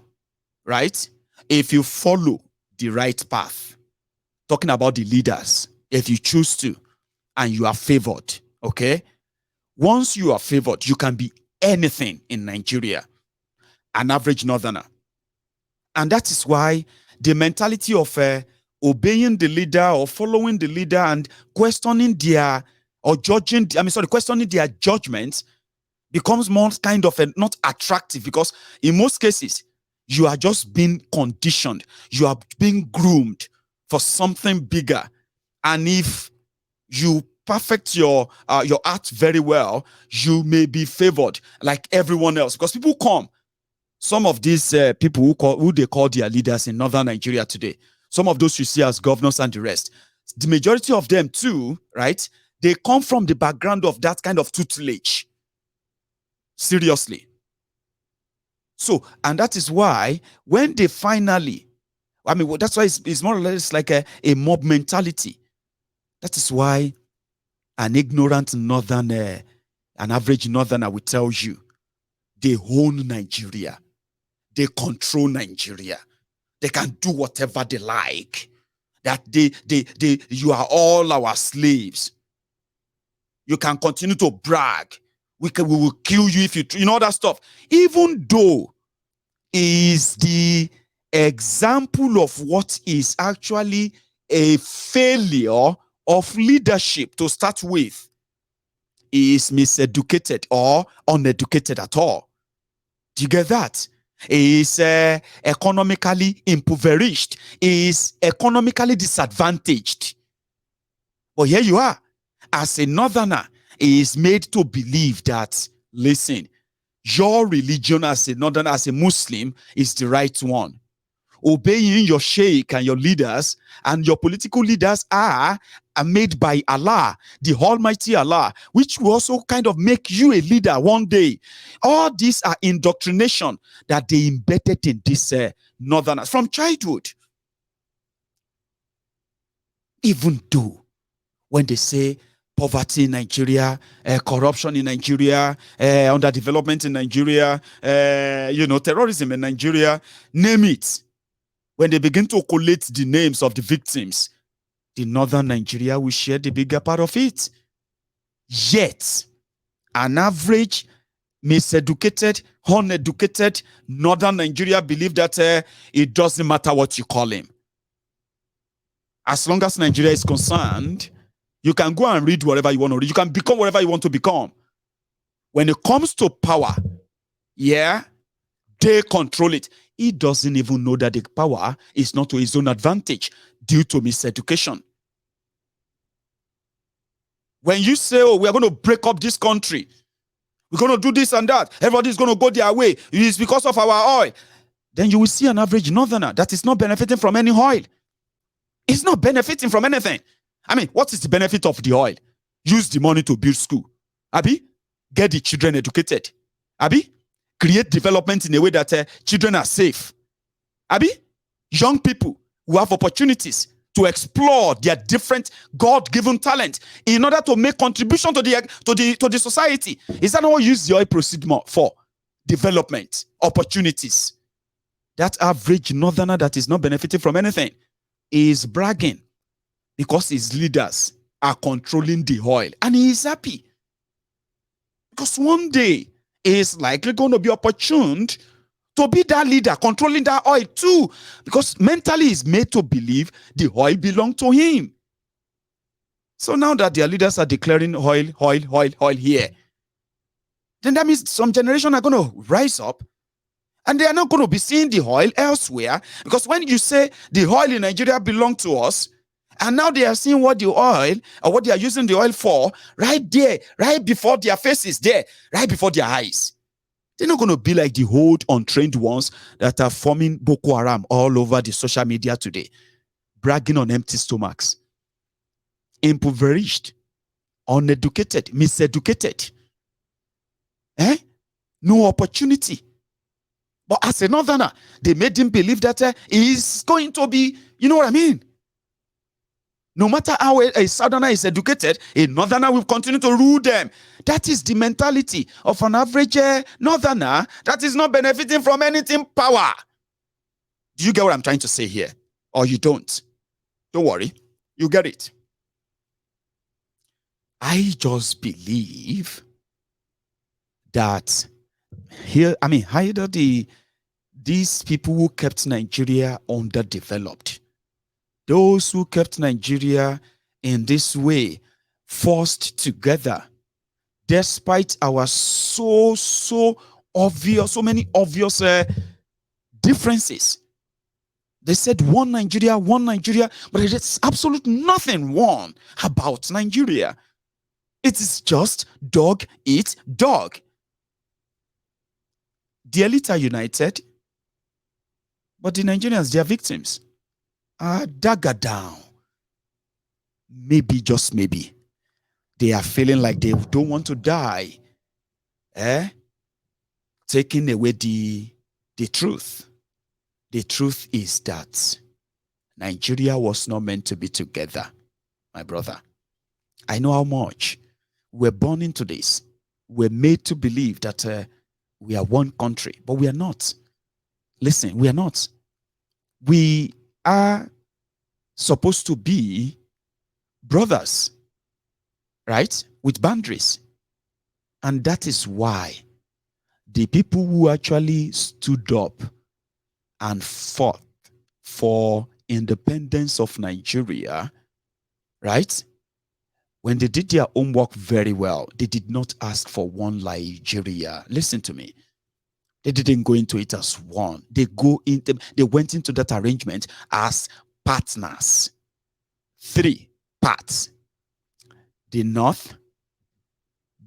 right, if you follow the right path, talking about the leaders, if you choose to, and you are favored, okay, once you are favored, you can be anything in Nigeria, an average northerner. And that is why the mentality of obeying the leader or following the leader and questioning their judgment becomes more kind of not attractive, because in most cases, you are just being conditioned. You are being groomed for something bigger. And if you perfect your art very well, you may be favored like everyone else, because people come. Some of these people who they call their leaders in northern Nigeria today, some of those you see as governors and the rest, the majority of them too, right? They come from the background of that kind of tutelage. Seriously. So, and that is why when they finally, I mean, that's why it's more or less like a mob mentality. That is why an ignorant northern, an average northerner will tell you, they own Nigeria. They control Nigeria. They can do whatever they like. That you are all our slaves. You can continue to brag. We will kill you if you know that stuff. Even though is the example of what is actually a failure of leadership to start with, is miseducated or uneducated at all. Do you get that? Is economically impoverished, is economically disadvantaged. But here you are, as a northerner, is made to believe that, listen, your religion as a northerner, as a Muslim, is the right one. Obeying your sheikh and your leaders and your political leaders are made by Allah, the Almighty Allah, which will also kind of make you a leader one day. All these are indoctrination that they embedded in this northerners from childhood. Even though when they say poverty in Nigeria, corruption in Nigeria, underdevelopment in Nigeria, terrorism in Nigeria, name it. When they begin to collate the names of the victims, the northern Nigeria will share the bigger part of it. Yet, an average, miseducated, uneducated northern Nigeria believe that it doesn't matter what you call him. As long as Nigeria is concerned, you can go and read whatever you want to read. You can become whatever you want to become. When it comes to power, yeah, they control it. He doesn't even know that the power is not to his own advantage due to miseducation. When you say, oh, we are going to break up this country, we're going to do this and that, everybody's going to go their way, it's because of our oil, then you will see an average northerner that is not benefiting from any oil. It's not benefiting from anything. I mean, what is the benefit of the oil? Use the money to build school. Abi? Get the children educated. Abi? Create development in a way that children are safe. Abi? Young people who have opportunities to explore their different God-given talent in order to make contribution to the society. Is that not what you use the oil proceed for? Development, opportunities. That average northerner that is not benefiting from anything is bragging because his leaders are controlling the oil, and he is happy because one day he is likely going to be opportuned to be that leader controlling that oil too, because mentally he's made to believe the oil belongs to him. So now that their leaders are declaring oil here, then that means some generation are going to rise up and they are not going to be seeing the oil elsewhere, because when you say the oil in Nigeria belongs to us, and now they are seeing what the oil, or what they are using the oil for, right there, right before their faces there, right before their eyes. They're not going to be like the old untrained ones that are forming Boko Haram all over the social media today, bragging on empty stomachs. Impoverished, uneducated, miseducated. No opportunity. But as a northerner, they made him believe that he's going to be, you know what I mean? No matter how a southerner is educated, a northerner will continue to rule them. That is the mentality of an average northerner that is not benefiting from anything power. Do you get what I'm trying to say here? Or you don't? Don't worry, you get it. I just believe that here, I mean, either these people who kept Nigeria underdeveloped, those who kept Nigeria in this way, forced together, despite our so many obvious differences. They said one Nigeria, but it is absolutely nothing one about Nigeria. It is just dog eat dog. The elite are united, but the Nigerians, they are victims. Dagger down. Maybe, just maybe, they are feeling like they don't want to die. Taking away the truth. The truth is that Nigeria was not meant to be together, my brother. I know how much we're born into this. We're made to believe that we are one country, but we are not. Listen, we are not. We are supposed to be brothers, right? With boundaries. And that is why the people who actually stood up and fought for independence of Nigeria, right? When they did their homework very well, they did not ask for one Nigeria. Listen to me. They didn't go into it as one. They went into that arrangement as partners. 3 parts. The North,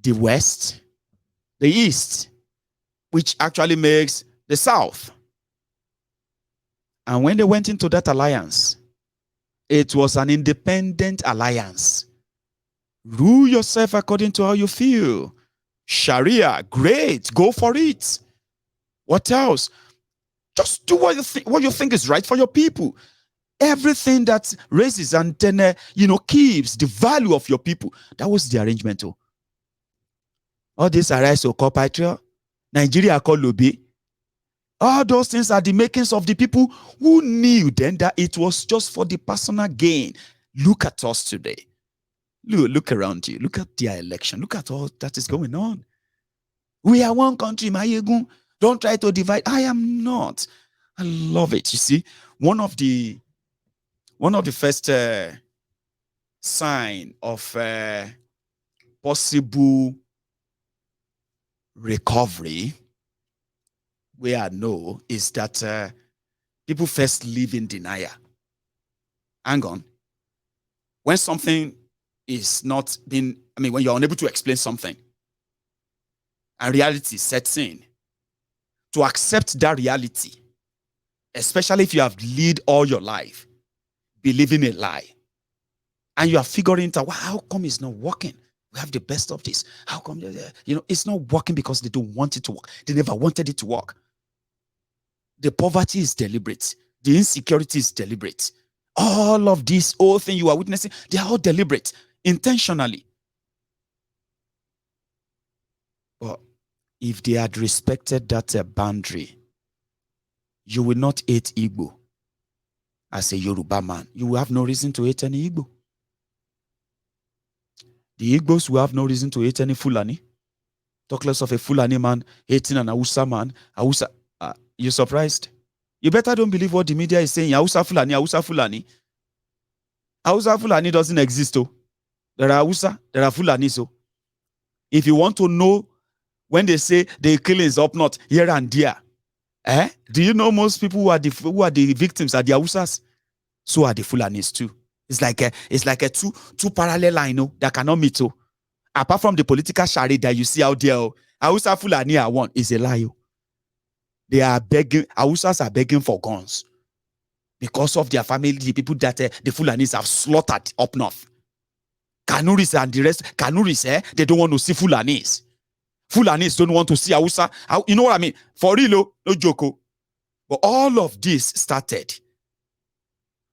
the West, the East, which actually makes the South. And when they went into that alliance, it was an independent alliance. Rule yourself according to how you feel. Sharia, great, go for it. What else? Just do what you think is right for your people. Everything that raises and then keeps the value of your people. That was the arrangement too. All this arise to call patriot, Nigeria call Lobe. All those things are the makings of the people who knew then that it was just for the personal gain. Look at us today. Look around you. Look at their election. Look at all that is going on. We are one country, Mayegun. Don't try to divide. I am not. I love it. You see, one of the first sign of possible recovery, where I know, is that people first live in denial. Hang on. When something is not being, when you're unable to explain something and reality sets in, to accept that reality, especially if you have lived all your life believing a lie, and you are figuring out, how come it's not working? We have the best of this. How come, it's not working? Because they don't want it to work. They never wanted it to work. The poverty is deliberate. The insecurity is deliberate. All of this whole thing you are witnessing, they are all deliberate, intentionally. But if they had respected that boundary, you will not hate Igbo as a Yoruba man. You will have no reason to hate any Igbo. The Igbos will have no reason to hate any Fulani. Talk less of a Fulani man hating an Hausa man. Hausa, you surprised? You better don't believe what the media is saying. Hausa Fulani, Hausa Fulani. Hausa Fulani doesn't exist. Oh. There are Hausa, there are Fulani. So if you want to know when they say the killings up north here and there, do you know most people who are the victims are the Hausas? So are the Fulanis too. It's like a two parallel line that cannot meet. Apart from the political charade that you see out there, Hausa Fulani are one is a lie. They are begging, Hausas are begging for guns because of their family, the people that the Fulanis have slaughtered up north. Kanuris and the rest, Kanuris, they don't want to see Fulanis. Fulanis don't want to see Hausa. You know what I mean? For real, no joke. But all of this started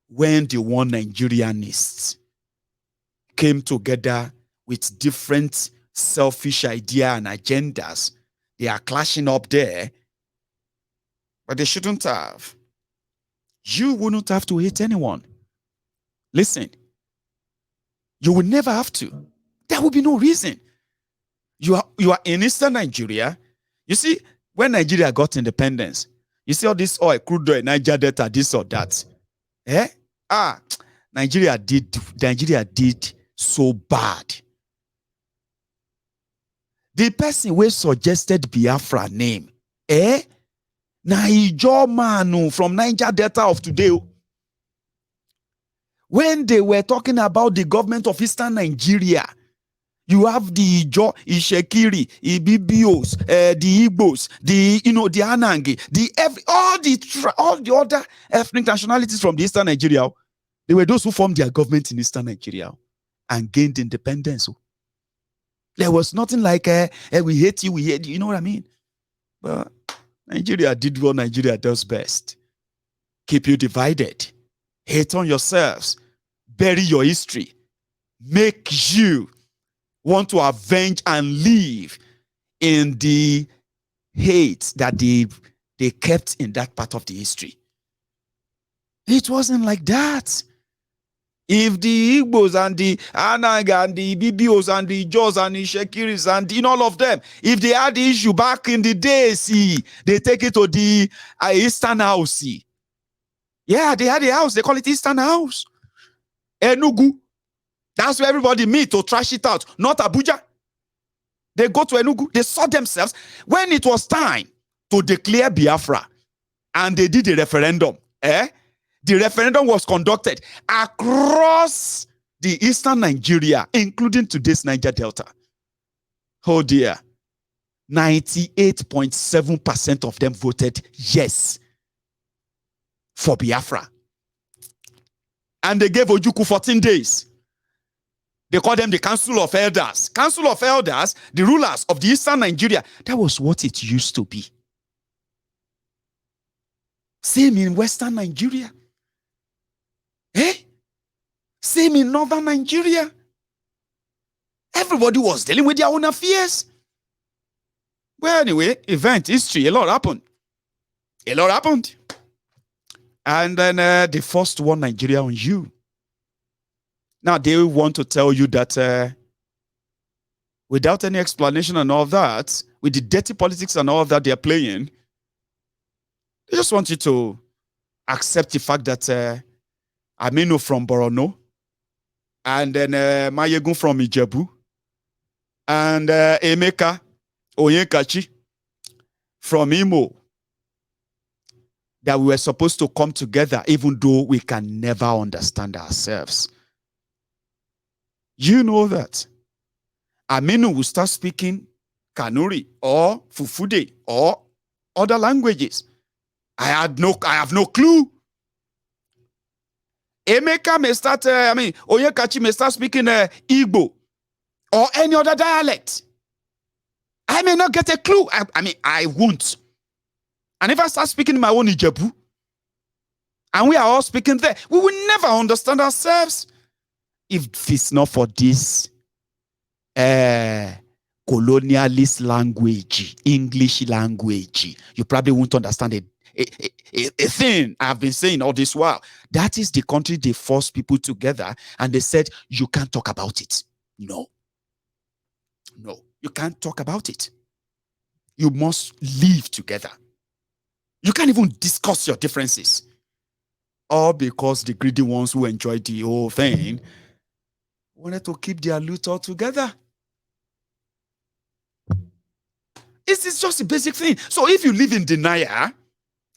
when the one Nigerianists came together with different selfish ideas and agendas. They are clashing up there, but they shouldn't have. You wouldn't have to hate anyone. Listen, you will never have to. There will be no reason. You are in Eastern Nigeria. You see, when Nigeria got independence, you see all this oil, crude oil, Niger Delta, this or that. Nigeria did so bad. The person who suggested Biafra name, Naijo Manu from Niger Delta of today. When they were talking about the government of Eastern Nigeria, you have the Ijo, Ishekiri, Ibibios, the Igbos, the the Anangi, all the other ethnic nationalities from the Eastern Nigeria. They were those who formed their government in Eastern Nigeria and gained independence. There was nothing like we hate you, you know what I mean? But Nigeria did what Nigeria does best. Keep you divided. Hate on yourselves. Bury your history. Make you want to avenge and live in the hate that they kept in that part of the history. It wasn't like that. If the Igbos and the Ananga and the Bibios and the Ijos and the Shekiris and all of them, if they had the issue back in the day, they take it to the Eastern House. Yeah, they had a house. They call it Eastern House. Enugu. That's where everybody meet to trash it out. Not Abuja. They go to Enugu. They saw themselves. When it was time to declare Biafra, and they did a referendum, the referendum was conducted across the Eastern Nigeria, including today's Niger Delta. Oh dear. 98.7% of them voted yes for Biafra. And they gave Ojukwu 14 days. They call them the Council of Elders. Council of Elders, the rulers of the Eastern Nigeria. That was what it used to be. Same in Western Nigeria. Same in Northern Nigeria. Everybody was dealing with their own affairs. Well, anyway, event, history, a lot happened. A lot happened. And then they forced one Nigeria on you. Now they want to tell you that without any explanation and all that, with the dirty politics and all that they're playing, they just want you to accept the fact that Aminu from Borno, and then Mayegun from Ijebu, and Emeka Onyekachi from Imo, that we were supposed to come together even though we can never understand ourselves. You know that Aminu will start speaking Kanuri or Fufude or other languages. I have no clue. Emeka may start, Onyekachi may start speaking Igbo or any other dialect. I may not get a clue. I won't. And if I start speaking my own Ijebu, and we are all speaking there, we will never understand ourselves. If it's not for this colonialist language, English language, you probably won't understand it. A thing I have been saying all this while. That is the country they forced people together and they said, you can't talk about it. No, you can't talk about it. You must live together. You can't even discuss your differences. All because the greedy ones who enjoyed the whole thing wanted to keep their loot all together. It's just a basic thing. So if you live in denial,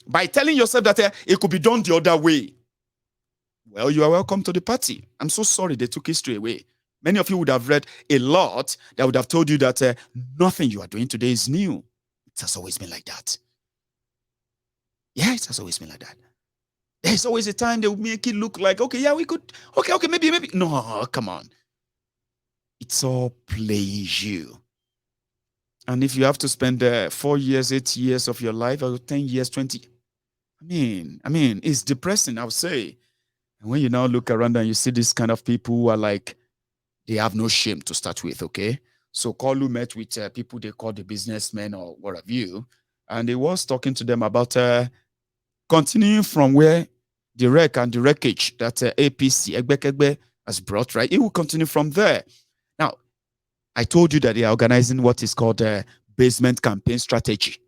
by telling yourself that it could be done the other way, well, you are welcome to the party. I'm so sorry they took history away. Many of you would have read a lot that would have told you that nothing you are doing today is new. It has always been like that. Yeah, it has always been like that. There's always a time they will make it look like, okay, yeah, we could, okay, maybe. No, come on. It's all playing you. And if you have to spend 4 years, 8 years of your life, or 10 years, 20, I mean, it's depressing, I would say. And when you now look around and you see this kind of people who are like, they have no shame to start with, okay? So Kalu met with people they call the businessmen or what have you, and he was talking to them about continuing from where the wreck and the wreckage that APC, Egbe has brought, right? It will continue from there. Now, I told you that they are organizing what is called a basement campaign strategy.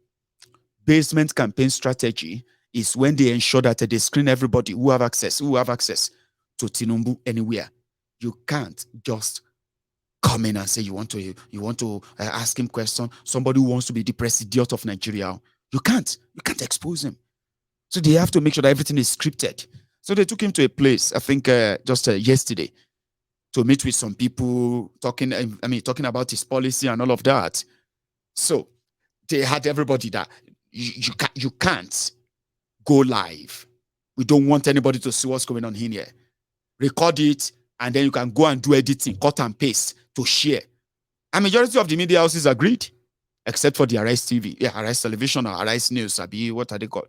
Basement campaign strategy is when they ensure that they screen everybody who have access to Tinubu anywhere. You can't just come in and say you want to ask him question. Somebody who wants to be the president of Nigeria. You can't expose him. So they have to make sure that everything is scripted. So they took him to a place, I think just yesterday, to meet with some people talking about his policy and all of that. So they had everybody that you can't go live. We don't want anybody to see what's going on in here. Record it, and then you can go and do editing, cut and paste to share. A majority of the media houses agreed, except for the Arise TV. Yeah, Arise Television or Arise News. What are they called?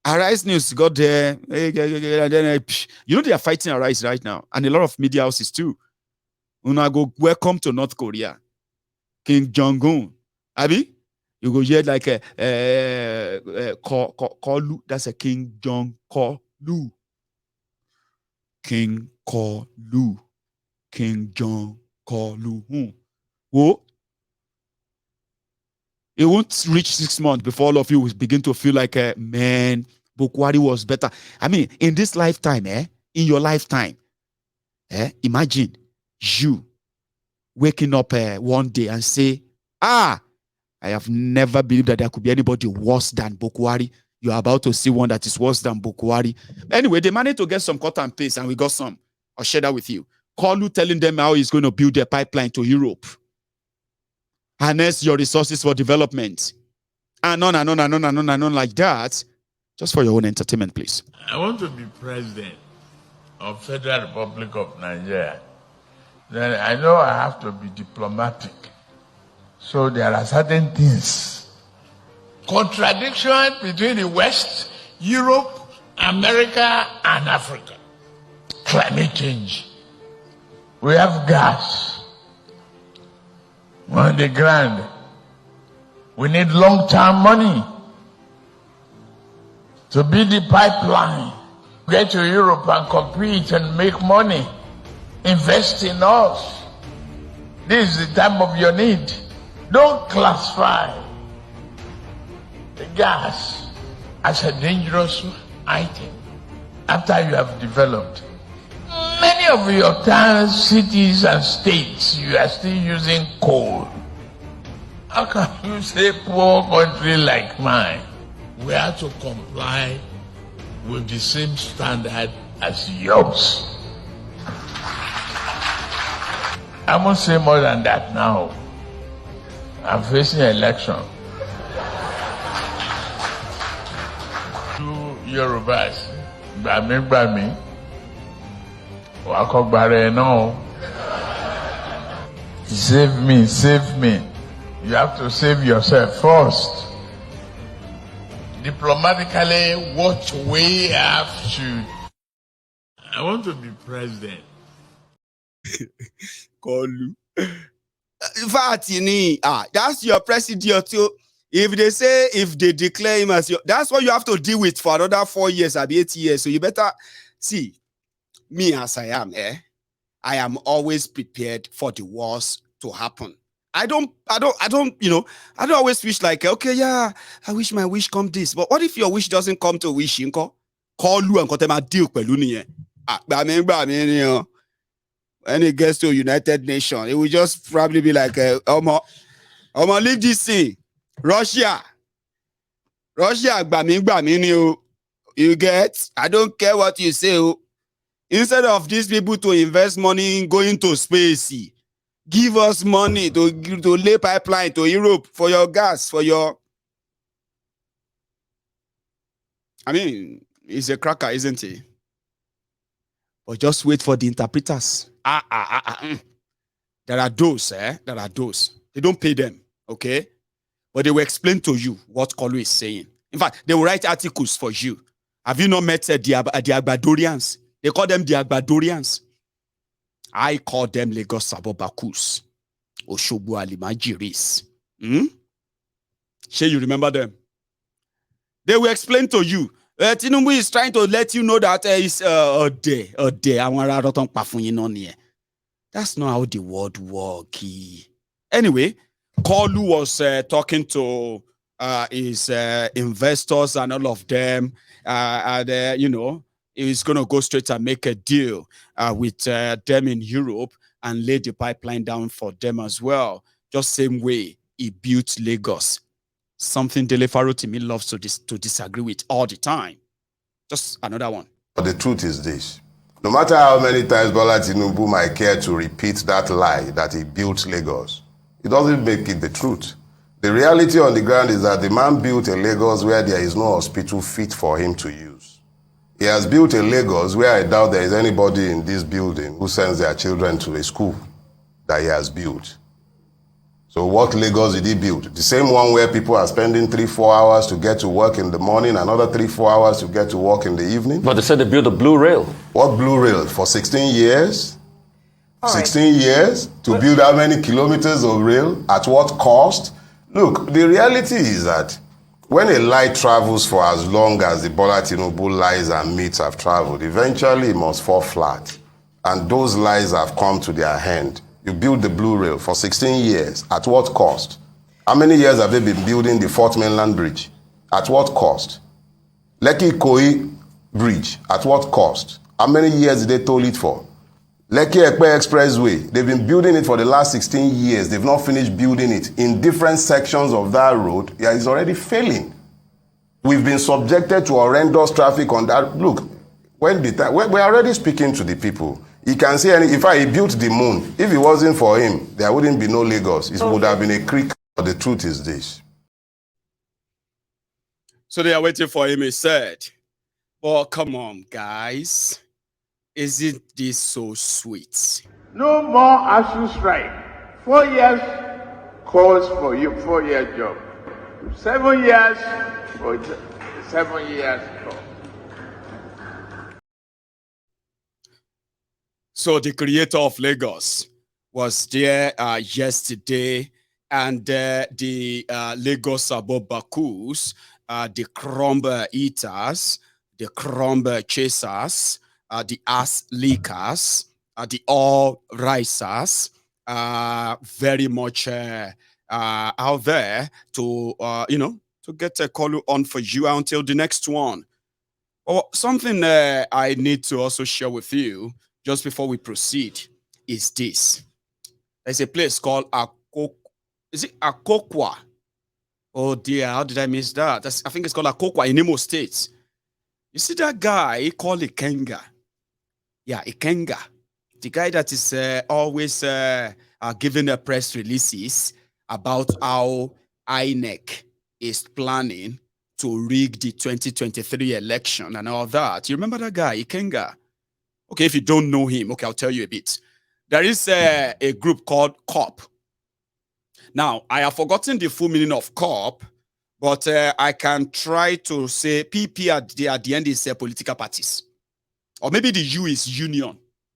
Arise News got there. You know they are fighting Arise right now, and a lot of media houses too. Una go welcome to North Korea, King Jong-un. Abi, you go hear like Kolu. That's a King Jong-Kolu. King Kolu. King Jong-Kolu. Whoa. It won't reach 6 months before all of you will begin to feel like, man, Bukwari was better. I mean, in this lifetime, in your lifetime, imagine you waking up one day and say, I have never believed that there could be anybody worse than Bukwari. You're about to see one that is worse than Bukwari. Anyway, they managed to get some cut and paste, and we got some. I'll share that with you. Kolu telling them how he's going to build a pipeline to Europe. Harness your resources for development. And on and on and on and on and on like that. Just for your own entertainment, please. I want to be president of Federal Republic of Nigeria. Then I know I have to be diplomatic. So there are certain things. Contradiction between the West, Europe, America, and Africa. Climate change. We have gas on the ground. We need long-term money to build the pipeline. Get to Europe and compete and make money. Invest in us. This is the time of your need. Don't classify the gas as a dangerous item after you have developed. Many of your towns, cities, and states, you are still using coal. How can you say poor country like mine? We have to comply with the same standard as yours. I won't say more than that now. I'm facing an election. To Yorubas, Bami. Save me, save me. You have to save yourself first. Diplomatically, what we have to. I want to be president. Kolu. In fact, that's your president too. If they declare him as your, that's what you have to deal with for another 4 years or 8 years. So you better see. Me as I am, I am always prepared for the worst to happen. I don't always wish like, okay, yeah, I wish my wish come this. But what if your wish doesn't come to wish, Call you and Kotema deal peluni. When it gets to United Nations, it will just probably be like, leave this thing. Russia, you get? I don't care what you say. Instead of these people to invest money in going to space, give us money to lay pipeline to Europe for your gas, for your... I mean, he's a cracker, isn't he? But just wait for the interpreters. There are those, There are those. They don't pay them, okay? But they will explain to you what Kolu is saying. In fact, they will write articles for you. Have you not met the Agbadorians? They call them the Agbadorians. I call them Lagos Sabobakus. Oshobu Alimajiris. Sure, you remember them? They will explain to you. Tinubu is trying to let you know that it's a day. That's not how the world works. Anyway, Kolu was talking to his investors and all of them. He's going to go straight and make a deal with them in Europe and lay the pipeline down for them as well. Just same way he built Lagos. Something Dele Farotimi loves to disagree with all the time. Just another one. But the truth is this. No matter how many times Bola Tinubu might care to repeat that lie that he built Lagos, it doesn't make it the truth. The reality on the ground is that the man built a Lagos where there is no hospital fit for him to use. He has built a Lagos where I doubt there is anybody in this building who sends their children to a school that he has built. So what Lagos did he build? The same one where people are spending 3-4 hours to get to work in the morning, another 3-4 hours to get to work in the evening? But they said they built a blue rail. What blue rail? For 16 years? 16 years? To build how many kilometers of rail? At what cost? Look, the reality is that when a lie travels for as long as the Bola Tinubu lies and myths have traveled, eventually it must fall flat. And those lies have come to their end. You build the blue rail for 16 years. At what cost? How many years have they been building the Fourth Mainland Bridge? At what cost? Lekki-Kogi Bridge. At what cost? How many years did they toll it for? Lekki-Ekpe Expressway. They've been building it for the last 16 years. They've not finished building it. In different sections of that road, yeah, it's already failing. We've been subjected to horrendous traffic on that. Look, we're already speaking to the people. He can say, if he built the moon, if it wasn't for him, there wouldn't be no Lagos. It would have been a creek. But the truth is this. So they are waiting for him, he said. Oh, come on, guys. Isn't this so sweet? No more ASU strike. 4 years calls for you, 4-year job. 7 years for 7 years job. So the creator of Lagos was there yesterday, and the Lagos Abobakus, the crumb eaters, the crumb chasers, the ass leakers, the all risers, very much out there to to get a call on for you until the next one. Or something I need to also share with you just before we proceed is this. There's a place called Akokwa. Oh dear, how did I miss that? I think it's called Akokwa in Imo State. You see that guy, he called Ikenga. Yeah, Ikenga. The guy that is always giving press releases about how INEC is planning to rig the 2023 election and all that. You remember that guy, Ikenga? Okay, if you don't know him, okay, I'll tell you a bit. There is a group called COP. Now, I have forgotten the full meaning of COP, but I can try to say PP at the end is political parties. Or maybe the U is union.